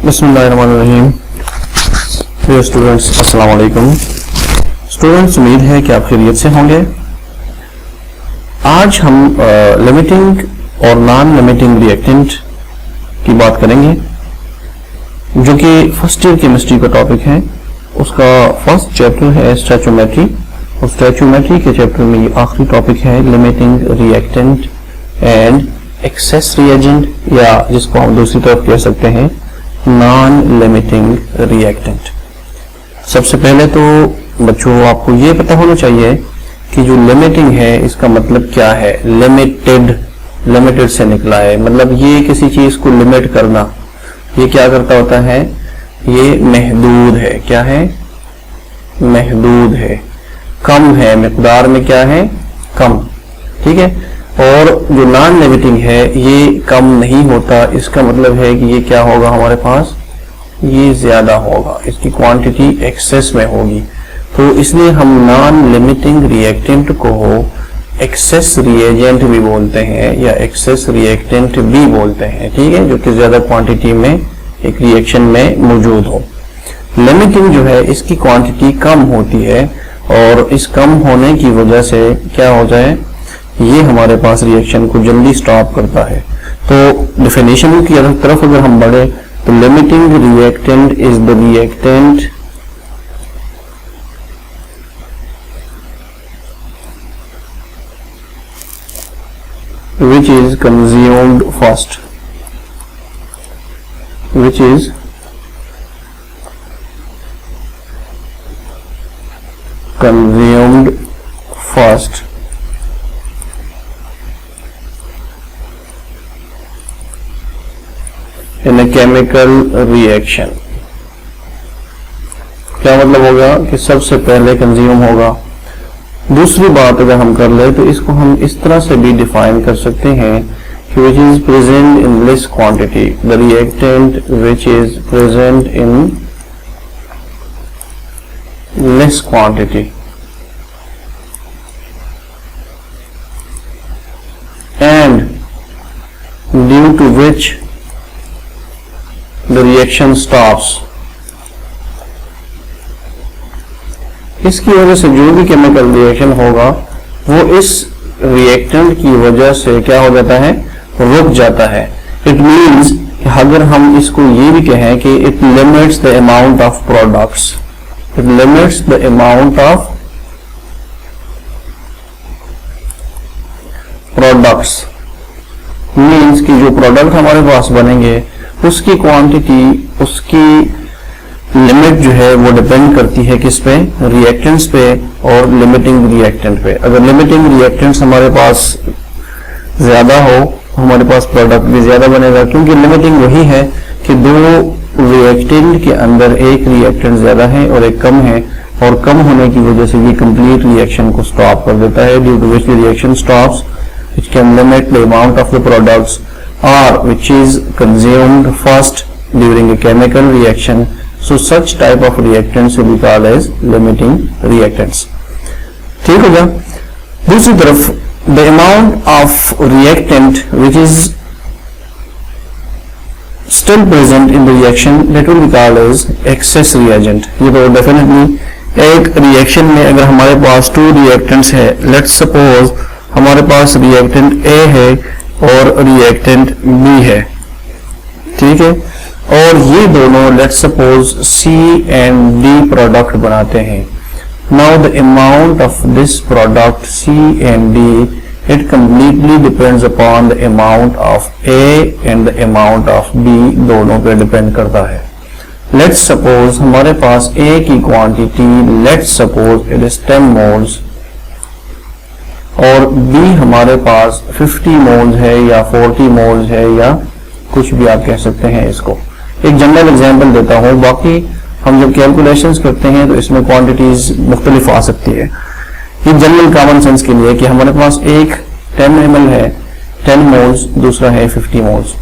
बिस्मिल्लाहिर्रहमानिर्रहीम। Dear students, अस्सलाम वालेकुम। स्टूडेंट्स, उम्मीद है कि आप खैरियत से होंगे। आज हम लिमिटिंग और नॉन लिमिटिंग रिएक्टेंट की बात करेंगे, जो कि फर्स्ट ईयर केमिस्ट्री का टॉपिक है। उसका फर्स्ट चैप्टर है स्टोइचियोमेट्री, और स्टोइचियोमेट्री के चैप्टर में ये आखिरी टॉपिक है limiting reactant and access reagent, या जिसको हम दूसरी तरफ कह सकते हैं नॉन लिमिटिंग रिएक्टेंट। सबसे पहले तो बच्चों आपको ये पता होना चाहिए कि जो लिमिटिंग है इसका मतलब क्या है। लिमिटेड से निकला है, मतलब ये किसी चीज को लिमिट करना, ये क्या करता होता है, ये महदूद है। क्या है? महदूद है, कम है, मिकदार में क्या है, कम। ठीक है। और जो नॉन लिमिटिंग है ये कम नहीं होता, इसका मतलब है कि ये क्या होगा हमारे पास, ये ज्यादा होगा, इसकी क्वांटिटी एक्सेस में होगी। तो इसलिए हम नॉन लिमिटिंग रिएक्टेंट को एक्सेस रिएजेंट भी बोलते हैं या एक्सेस रिएक्टेंट भी बोलते हैं। ठीक है, जो कि ज्यादा क्वांटिटी में एक रिएक्शन में मौजूद हो। लिमिटिंग जो है इसकी क्वांटिटी कम होती है, और इस कम होने की वजह से क्या हो जाए, ये हमारे पास रिएक्शन को जल्दी स्टॉप करता है। तो डेफिनेशन की तरफ अगर हम बढ़े तो limiting reactant is the reactant which is consumed first, which is consumed first in a chemical reaction। क्या मतलब होगा कि सबसे पहले कंज्यूम होगा। दूसरी बात अगर हम कर ले तो इसको हम इस तरह से भी डिफाइन कर सकते हैं कि which is present in less quantity, the reactant which is present in less quantity and due to which the reaction stops। इसकी वजह से जो भी केमिकल रिएक्शन होगा वो इस रिएक्टेंट की वजह से क्या हो जाता है, रुक जाता है। इट मीन्स अगर हम इसको ये भी कहें कि it limits the amount of products, it limits the amount of products, means कि जो प्रोडक्ट हमारे पास बनेंगे उसकी क्वांटिटी, उसकी लिमिट जो है वो डिपेंड करती है किस पे, रिएक्टेंट्स पे और लिमिटिंग रिएक्टेंट पे। अगर लिमिटिंग रिएक्टेंट्स हमारे पास ज्यादा हो तो हमारे पास प्रोडक्ट भी ज्यादा बनेगा, क्योंकि लिमिटिंग वही है कि दो रिएक्टेंट के अंदर एक रिएक्टेंट ज्यादा है और एक कम है, और कम होने की वजह से ये कंप्लीट रिएक्शन को स्टॉप कर देता है। Due to which the reaction stops which can limit the amount of the products और which is consumed first during a chemical reaction. So such type of reactants will be called as limiting reactants। ठीक हो गया। दूसरी तरफ the amount of reactant which is still present in the reaction that will be called as excess reagent। ये तो definitely एक reaction में अगर हमारे पास two reactants है, let's suppose हमारे पास reactant A है और reactant B है। ठीक है, और ये दोनों let's suppose C and D product बनाते हैं। Now the amount of this product C and D it completely depends upon the amount of A and the amount of B, दोनों पे डिपेंड करता है। लेट्स सपोज हमारे पास A की quantity let's suppose it is 10 moles और B हमारे पास 50 moles है या 40 मोल्स है, या कुछ भी आप कह सकते हैं। इसको एक जनरल एग्जांपल देता हूं, बाकी हम जब कैलकुलेशंस करते हैं तो इसमें क्वांटिटीज मुख्तलिफ आ सकती है। ये जनरल कॉमन सेंस के लिए कि हमारे पास एक 10 ml है 10 मोल्स, दूसरा है 50 मोल्स,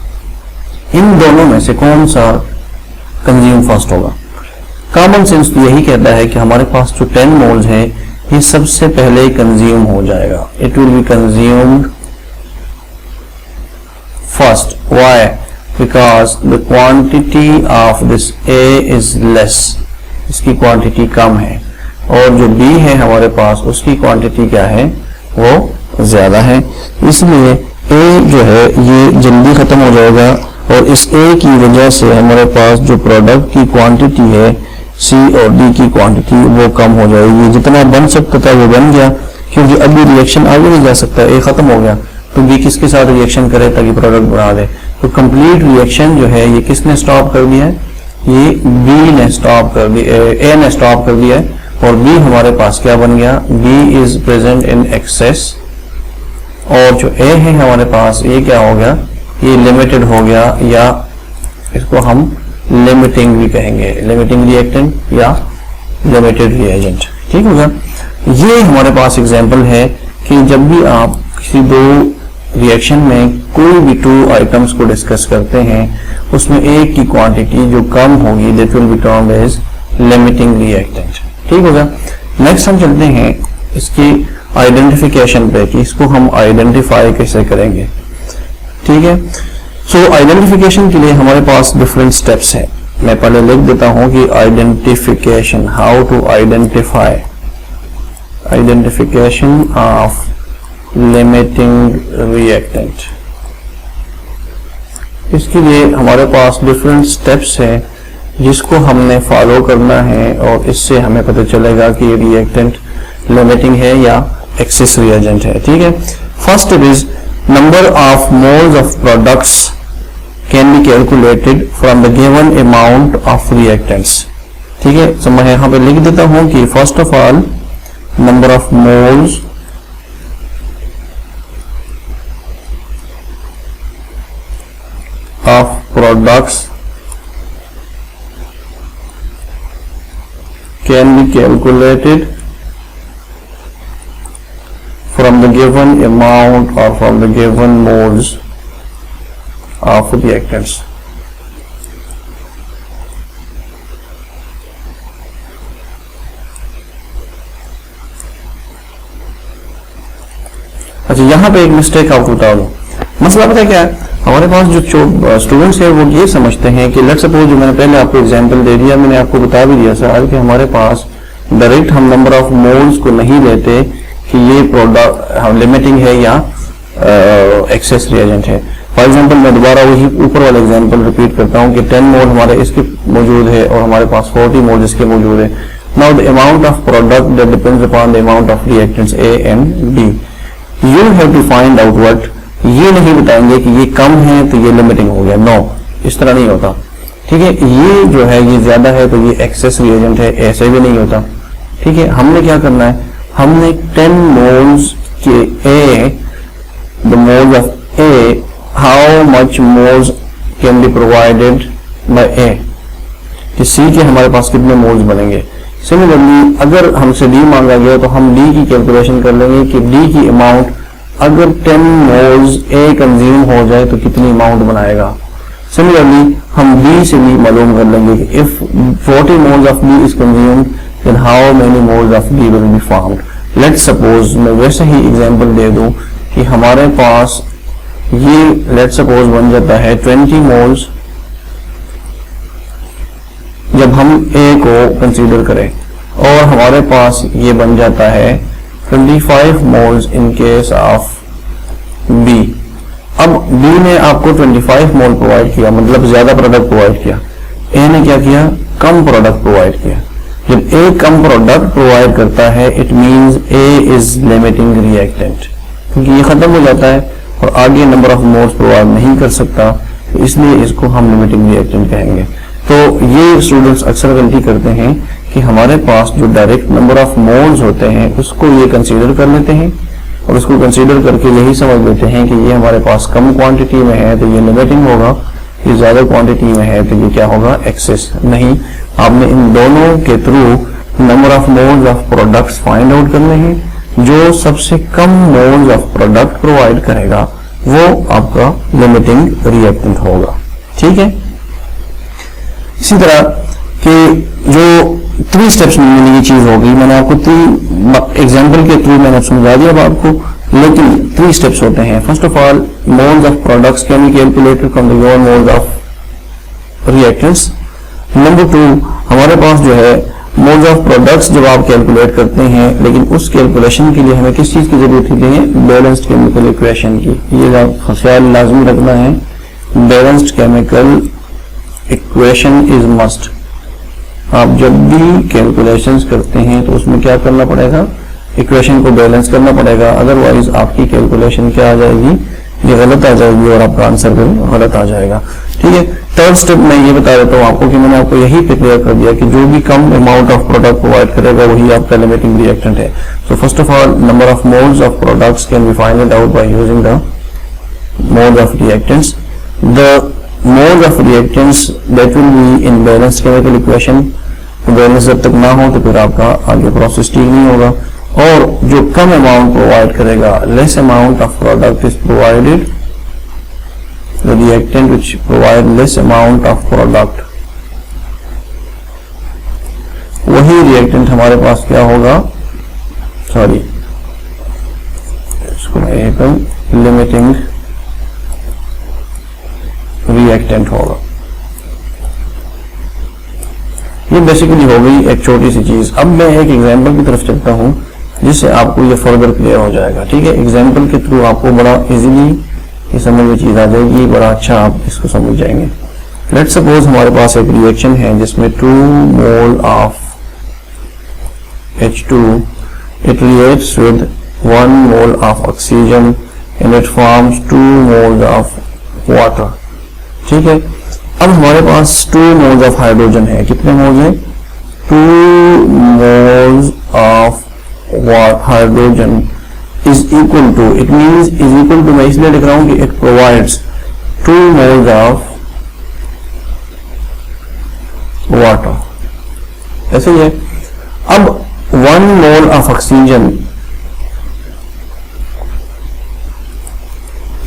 इन दोनों में से कौन सा कंज्यूम फर्स्ट होगा? कॉमन सेंस तो यही कहता है कि हमारे पास जो 10 मोल्स है ये सबसे पहले कंज्यूम हो जाएगा। It will be consumed first. Why? Because the quantity of this A is less, इसकी क्वांटिटी कम है, और जो बी है हमारे पास उसकी क्वांटिटी क्या है, वो ज्यादा है, इसलिए ए जो है ये जल्दी खत्म हो जाएगा, और इस ए की वजह से हमारे पास जो प्रोडक्ट की क्वांटिटी है सी और डी की क्वांटिटी वो कम हो जाएगी। जितना बन सकता था वो बन गया, क्योंकि अभी रिएक्शन आगे नहीं जा सकता, ए खत्म हो गया, तो बी किसके साथ रिएक्शन करे ताकि प्रोडक्ट बना दे, तो कंप्लीट रिएक्शन जो है ये किसने स्टॉप कर दिया है, ये बी ने स्टॉप कर दिया, ए ने स्टॉप कर दिया है, और बी हमारे पास क्या बन गया, B is present in excess, और जो ए है हमारे पास ये क्या हो गया, ये लिमिटेड हो गया, या इसको हम लिमिटिंग भी कहेंगे, लिमिटिंग रिएक्टेंट या लिमिटेड रिएजेंट, ठीक होगा। ये हमारे पास एग्जांपल है कि जब भी आप किसी दो रिएक्शन में कोई भी टू आइटम्स को डिस्कस करते हैं, उसमें एक की क्वांटिटी जो कम होगी that will be termed as limiting reactant, ठीक होगा। नेक्स्ट हम चलते हैं इसकी आइडेंटिफिकेशन पे कि इसको हम आइडेंटिफाई कैसे करेंगे, ठीक है। सो आइडेंटिफिकेशन के लिए हमारे पास डिफरेंट स्टेप्स हैं। मैं पहले लिख देता हूं कि identification, how to identify, identification of limiting reactant. इसके लिए हमारे पास डिफरेंट स्टेप्स हैं जिसको हमने फॉलो करना है, और इससे हमें पता चलेगा कि ये रिएक्टेंट लिमिटिंग है या एक्सेस रिएजेंट है, ठीक है। First step is number of moles of products can be calculated from the given amount of reactants, ठीक है। तो मैं यहाँ पे लिख देता हूँ कि first of all number of moles of products can be calculated from the given amount or from the given moles of reactants. अच्छा, यहाँ पे एक मिस्टेक आपको बता दूं। मसला पता है क्या है, हमारे पास जो स्टूडेंट्स है वो ये समझते हैं कि लेट्स सपोज, जो मैंने पहले आपको एग्जांपल दे दिया, मैंने आपको बता भी दिया सर कि हमारे पास डायरेक्ट हम नंबर ऑफ मोल्स को नहीं लेते कि ये प्रोडक्ट हम लिमिटिंग है या एक्सेस रिएजेंट है। फॉर एग्जांपल मैं दोबारा वही ऊपर वाला एग्जांपल रिपीट करता हूँ कि 10 मोल हमारे इसके मौजूद है और हमारे पास 40 मोल इसके मौजूद है। Now the amount of product that depends upon the amount of reactants A and B, you have to find out what, ये नहीं बताएंगे कि ये कम है तो ये लिमिटिंग हो गया, नो, इस तरह नहीं होता, ठीक है। ये जो है ये ज्यादा है तो ये एक्सेस रिएजेंट है, ऐसे भी नहीं होता, ठीक है। हमने क्या करना है, हमने 10 मोल्स के A, the moles of A, how much moles can be provided by A, कि सी के हमारे पास कितने मोल्स बनेंगे। सिमिलरली अगर हमसे डी मांगा गया तो हम डी की कैलकुलेशन कर लेंगे कि डी की अमाउंट अगर 10 मोल्स ए कंज्यूम हो जाए तो कितनी अमाउंट बनाएगा। सिमिलरली हम बी से भी मालूम कर लेंगे कि if 40 moles of B is consumed then how many moles of B will be formed. Let's suppose मैं वैसे ही एग्जांपल दे दूं कि हमारे पास ये let's suppose बन जाता है 20 मोल्स जब हम A को कंसीडर करें, और हमारे पास ये बन जाता है 25 moles in case of B। अब B ने आपको 25 मोल प्रोवाइड किया, मतलब ज्यादा प्रोडक्ट प्रोवाइड किया, A ने क्या किया, कम प्रोडक्ट प्रोवाइड किया। जब ए कम प्रोडक्ट प्रोवाइड करता है it means A is limiting reactant, क्योंकि ये खत्म हो जाता है और आगे नंबर ऑफ मोल्स प्रोवाइड नहीं कर सकता, तो इसलिए इसको हम लिमिटिंग रिएक्टेंट कहेंगे। तो ये स्टूडेंट्स अक्सर गलती करते हैं कि हमारे पास जो डायरेक्ट नंबर ऑफ मोल्स होते हैं उसको ये कंसीडर कर लेते हैं, और उसको कंसीडर करके यही समझ लेते हैं कि ये हमारे पास कम क्वांटिटी में है तो ये लिमिटिंग होगा, ये ज्यादा क्वांटिटी में है तो ये क्या होगा, एक्सेस। नहीं, आपने इन दोनों के through number of moles of products find out करने हैं, जो सबसे कम मोल्स ऑफ प्रोडक्ट प्रोवाइड करेगा वो आपका लिमिटिंग रिएक्टेंट होगा, ठीक है। इसी तरह के जो 3 स्टेप्स में मिली चीज होगी, मैंने आपको 3 एग्जाम्पल के थ्रू मैंने समझा दिया अब आपको, लेकिन 3 स्टेप्स होते हैं। First of all moles of products can be calculated from the given moles of reactants. Number 2 हमारे पास जो है मोल्स ऑफ प्रोडक्ट्स जब आप कैलकुलेट करते हैं, लेकिन उस कैलकुलेशन के लिए हमें किस चीज की जरूरत होती है, बैलेंस्ड केमिकल इक्वेशन की। ये ख्याल लाजमी रखना है, balanced chemical equation is must. आप जब भी कैलकुलेशंस करते हैं तो उसमें क्या करना पड़ेगा, इक्वेशन को बैलेंस करना पड़ेगा, अदरवाइज आपकी कैलकुलेशन क्या आ जाएगी, ये गलत आ जाएगी और आपका आंसर भी गलत आ जाएगा। ठीक है, थर्ड स्टेप मैं ये बता देता हूँ आपको कि मैंने आपको यही क्लियर कर दिया कि जो भी कम अमाउंट ऑफ प्रोडक्ट प्रोवाइड करेगा वही आपका लिमिटिंग रिएक्टेंट है। So first of all number of moles of products can be find out by using the moles of reactants. The moles of reactants that will be in balanced chemical equation. Balance जब तक ना हो तो फिर आपका आगे process ठीक नहीं होगा। और जो कम अमाउंट प्रोवाइड करेगा, less amount of product is provided, the reactant which provide less amount of product, वही रिएक्टेंट हमारे पास क्या होगा, सॉरी इसको मैं लिमिटिंग रिएक्टेंट होगा। ये बेसिकली हो गई एक छोटी सी चीज। अब मैं एक एग्जांपल की तरफ चलता हूं जिससे आपको ये फर्दर क्लियर हो जाएगा। ठीक है, एग्जांपल के थ्रू आपको बड़ा इजीली ये समझ में चीज आ जाएगी, बड़ा अच्छा आप इसको समझ जाएंगे। लेट्स सपोज हमारे पास एक रिएक्शन है जिसमें 2 mole of H2 it reacts with 1 mole of oxygen and it forms 2 moles of water। ठीक है, अब हमारे पास 2 मोल्स ऑफ हाइड्रोजन है। कितने मोल्स हैं, 2 moles of hydrogen is equal to, it means is equal to, मैं इसलिए लिख रहा हूं कि it provides 2 moles of water. ऐसे ही है। अब 1 मोल ऑफ ऑक्सीजन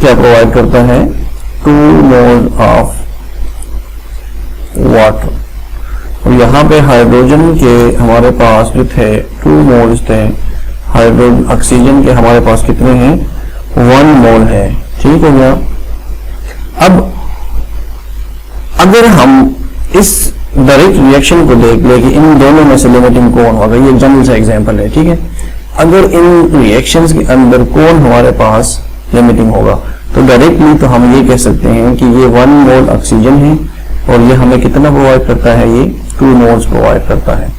क्या प्रोवाइड करता है, 2 मोल ऑफ वाटर। और यहाँ पे हाइड्रोजन के हमारे पास जो थे 2 मोल्स थे, हाइड्रोजन ऑक्सीजन के हमारे पास कितने हैं, 1 मोल है। ठीक हो गया। अब अगर हम इस डायरेक्ट रिएक्शन को देख ले कि इन दोनों में से लिमिटिंग कौन होगा, ये जनरल सा एग्जांपल है। ठीक है, अगर इन रिएक्शंस के अंदर कौन हमारे पास लिमिटिंग होगा, तो डायरेक्टली तो हम ये कह सकते हैं कि ये 1 मोल ऑक्सीजन है और ये हमें कितना प्रोवाइड करता है, ये 2 मोल्स प्रोवाइड करता है।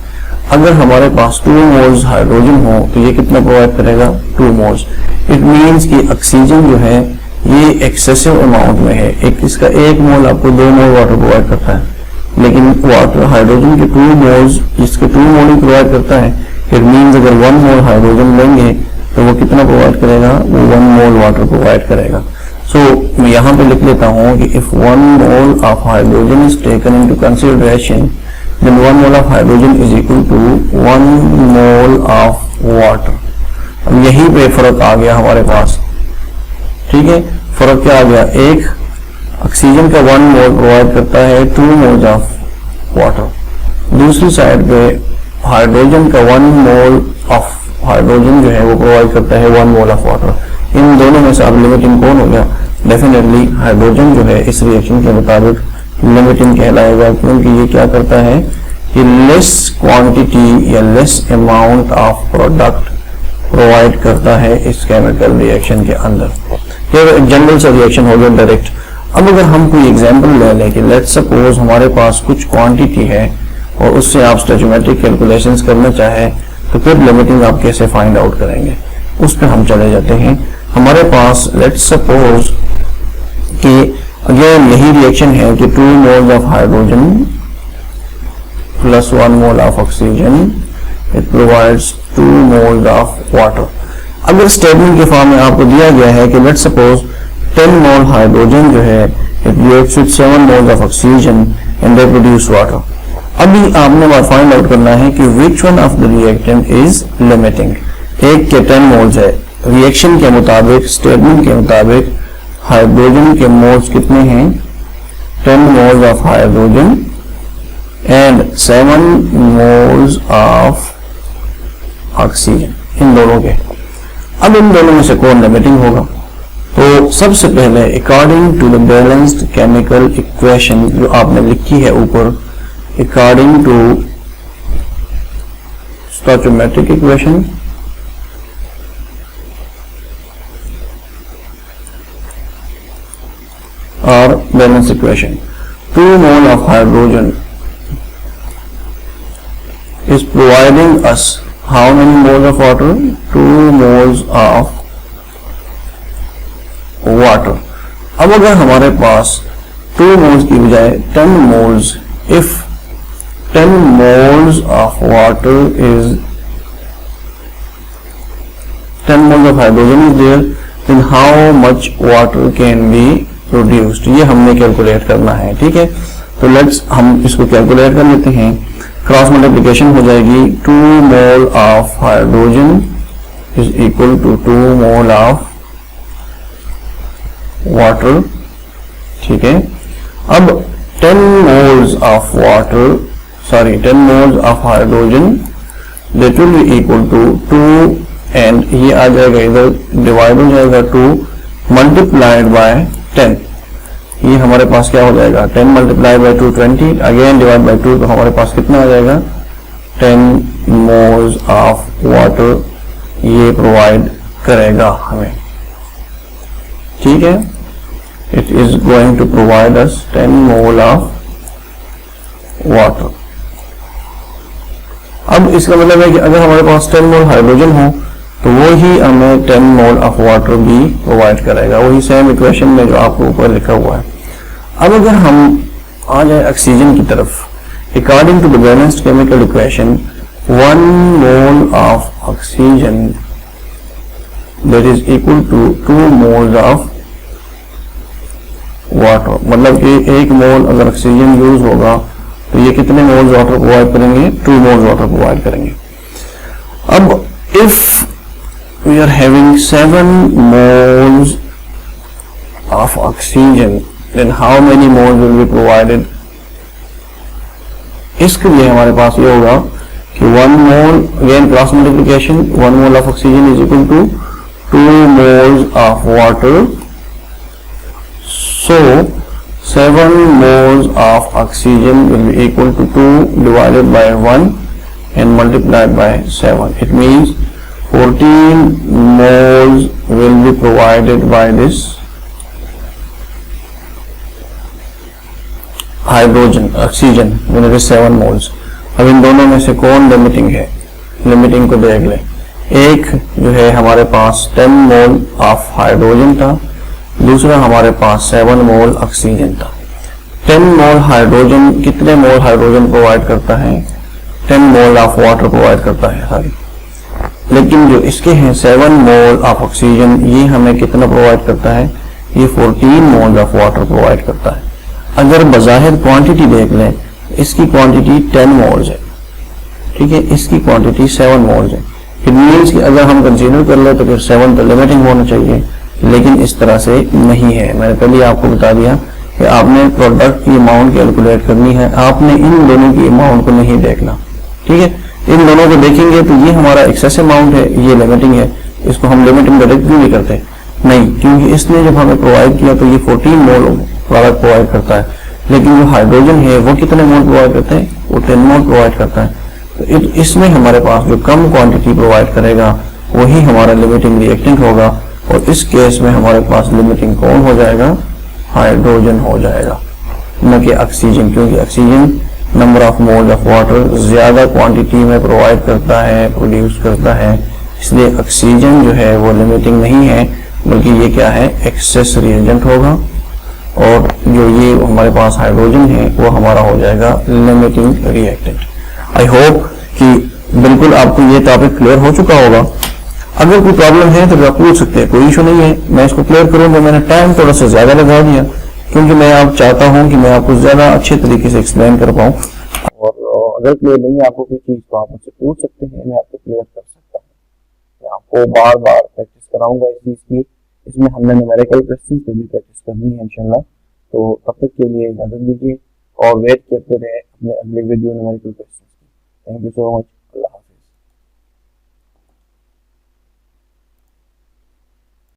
अगर हमारे पास 2 मोल्स हाइड्रोजन हो तो ये कितना प्रोवाइड करेगा, 2 मोल्स। इट मींस कि ऑक्सीजन जो है ये एक्सेसिव अमाउंट में है। एक इसका 1 मोल आपको 2 मोल वाटर प्रोवाइड करता है, लेकिन वाटर हाइड्रोजन के 2 मोल्स इसके 2 मोल ही प्रोवाइड करता है। इट मींस अगर 1 मोल हाइड्रोजन लेंगे तो वो कितना प्रोवाइड करेगा, वो 1 मोल वाटर प्रोवाइड करेगा। सो मैं यहाँ पे लिख लेता हूँ कि if 1 mole of hydrogen is taken into consideration then 1 mole of hydrogen is equal to 1 mole of water. अब यहीं पे फर्क आ गया हमारे पास। ठीक है, फर्क क्या आ गया, एक ऑक्सीजन का 1 मोल प्रोवाइड करता है 2 मोल्स ऑफ वाटर, दूसरी साइड पे हाइड्रोजन का 1 मोल ऑफ हाइड्रोजन जो है वो प्रोवाइड करता है 1 मोल ऑफ वाटर। इन दोनों में से अब लिमिटिंग कौन हो गया, डेफिनेटली हाइड्रोजन जो है इस रिएक्शन के मुताबिक लिमिटिंग कहलाएगा, क्योंकि ये क्या करता है कि लेस क्वांटिटी या less amount of product provide करता है इस केमिकल रिएक्शन के अंदर। ये एक जनरल सा रिएक्शन हो गया डायरेक्ट। अब अगर हम कोई एग्जांपल ले लें कि लेट्स सपोज हमारे पास कुछ क्वांटिटी है और उससे आप स्टोइचोमेट्रिक कैलकुलेशंस करना चाहे तो फिर लिमिटिंग आप कैसे फाइंड आउट करेंगे, उस पर हम चले जाते हैं। हमारे पास लेट्स सपोज कि अगेन यही रिएक्शन है कि 2 moles of hydrogen plus 1 mole of oxygen it provides 2 moles of water. अगर स्टेटमेंट के फॉर्म में आपको दिया गया है कि लेट्स सपोज 10 मोल हाइड्रोजन जो है it reacts with 7 moles of oxygen and they produce water. अभी आपने फाइंड आउट करना है कि which one of the reactant is limiting. एक के 10 मोल्स है, रिएक्शन के मुताबिक स्टेटमेंट के मुताबिक हाइड्रोजन के मोल्स कितने हैं, 10 moles of hydrogen and 7 moles of oxygen, इन दोनों के। अब इन दोनों में से कौन लिमिटिंग होगा, तो सबसे पहले according to the balanced chemical equation जो आपने लिखी है ऊपर, अकॉर्डिंग टू स्टोइकोमेट्रिक इक्वेशन और balance equation, 2 mole of hydrogen is providing us how many moles of water? 2 moles of water. अब अगर हमारे पास 2 moles की बजाय 10 moles, if 10 moles of water is 10 moles of hydrogen is there, then how much water can be produced, ये हमने calculate करना है। ठीक है, तो लेट्स हम इसको कैलकुलेट कर लेते हैं। क्रॉस मल्टीप्लिकेशन हो जाएगी, 2 mole of hydrogen is equal to 2 mole of water. ठीक है, अब 10 moles of water, sorry 10 moles of hydrogen that will be equal to 2 and ये आ जाएगा इधर डिवाइड हो जाएगा 2 मल्टीप्लाइड बाय 10, ये हमारे पास क्या हो जाएगा 10 multiplied by 2 20, again divide by 2, तो हमारे पास कितना आ जाएगा 10 मोल्स ऑफ वाटर ये प्रोवाइड करेगा हमें। ठीक है, it is going to provide us 10 mole of water. अब इसका मतलब है कि अगर हमारे पास 10 मोल हाइड्रोजन हो तो वो ही हमें 10 मोल ऑफ वाटर भी प्रोवाइड करेगा, वही सेम इक्वेशन में जो आपको ऊपर लिखा हुआ है। अब अगर हम आ जाए ऑक्सीजन की तरफ, according to the balanced chemical equation 1 mole of oxygen that is equal to 2 moles of water, मतलब कि 1 मोल अगर ऑक्सीजन यूज होगा तो ये कितने मोल्स वाटर प्रोवाइड करेंगे? 2 मोल्स वाटर प्रोवाइड करेंगे। अब if we are having 7 moles of oxygen, then how many moles will be provided? इसके लिए हमारे पास ये होगा कि 1 mole, again cross multiplication, 1 mole of oxygen is equal to 2 moles of water, so 7 moles of oxygen will be equal to 2 divided by 1 and multiplied by 7. It means 14 moles will be provided by this hydrogen, oxygen, when it is 7 moles. अब इन दोनों में से कौन limiting है? Limiting को देख लें। एक जो है हमारे पास 10 मोल ऑफ हाइड्रोजन था, दूसरा हमारे पास 7 मोल ऑक्सीजन था। 10 मोल हाइड्रोजन कितने मोल हाइड्रोजन प्रोवाइड करता है? 10 मोल ऑफ वाटर प्रोवाइड करता है, सॉरी। लेकिन जो इसके हैं 7 मोल ऑफ ऑक्सीजन, ये हमें कितना प्रोवाइड करता है? ये 14 मोल ऑफ वाटर प्रोवाइड करता है। अगर बज़ाहिर क्वांटिटी देख लें, इसकी क्वांटिटी 10 मोल्स है, ठीक है, इसकी क्वांटिटी 7 मोल्स है। इट मीन्स कि अगर हम कंसीडर कर ले तो फिर 7 तो लिमिटिंग होना चाहिए, लेकिन इस तरह से नहीं है। मैंने पहले आपको बता दिया कि आपने प्रोडक्ट की अमाउंट कैलकुलेट करनी है, आपने इन दोनों की अमाउंट को नहीं देखना। ठीक है, इन दोनों को देखेंगे तो ये हमारा एक्सेस अमाउंट है, ये लिमिटिंग है, इसको हम लिमिटिंग डायरेक्ट क्यों नहीं करते? नहीं, क्योंकि इसने जब हमें प्रोवाइड किया तो ये 14 मोल प्रोडक्ट प्रोवाइड करता है, लेकिन जो हाइड्रोजन है वो कितने मोल प्रोवाइड करते हैं? वो 10 मोल प्रोवाइड करता है। तो इसमें हमारे पास जो कम क्वांटिटी प्रोवाइड करेगा वही हमारा लिमिटिंग रिएक्टेंट होगा, और इस केस में हमारे पास लिमिटिंग कौन हो जाएगा? हाइड्रोजन हो जाएगा, न कि ऑक्सीजन, क्योंकि oxygen number of mole of water ज्यादा क्वांटिटी में प्रोवाइड करता है, प्रोड्यूस करता है, इसलिए ऑक्सीजन जो है वो लिमिटिंग नहीं है, बल्कि ये क्या है? एक्सेस रिएजेंट होगा, और जो ये हमारे पास हाइड्रोजन है वो हमारा हो जाएगा लिमिटिंग रिएक्टेंट। आई होप कि बिल्कुल आपको ये टॉपिक क्लियर हो चुका होगा। अगर कोई प्रॉब्लम है तो आप पूछ सकते हैं, कोई इशू नहीं है, मैं इसको क्लियर करूंगा। मैंने टाइम थोड़ा सा ज्यादा लगा दिया क्योंकि मैं आप चाहता हूं कि मैं आपको ज्यादा अच्छे तरीके से एक्सप्लेन कर पाऊं, और अगर क्लियर नहीं है आपको कोई चीज तो आप मुझसे पूछ सकते हैं, मैं आपको क्लियर कर सकता हूं। मैं आपको बार बार प्रैक्टिस कराऊंगा इस चीज की। इसमें हमने न्यूमेरिकल क्वेश्चन पे भी प्रैक्टिस करनी है इंशाल्लाह। तो तब तक के लिए इजाजत दीजिए और वेट करते रहे अपने अगले वीडियो न्यूमेरिकल क्वेश्चन की। Thank you so much.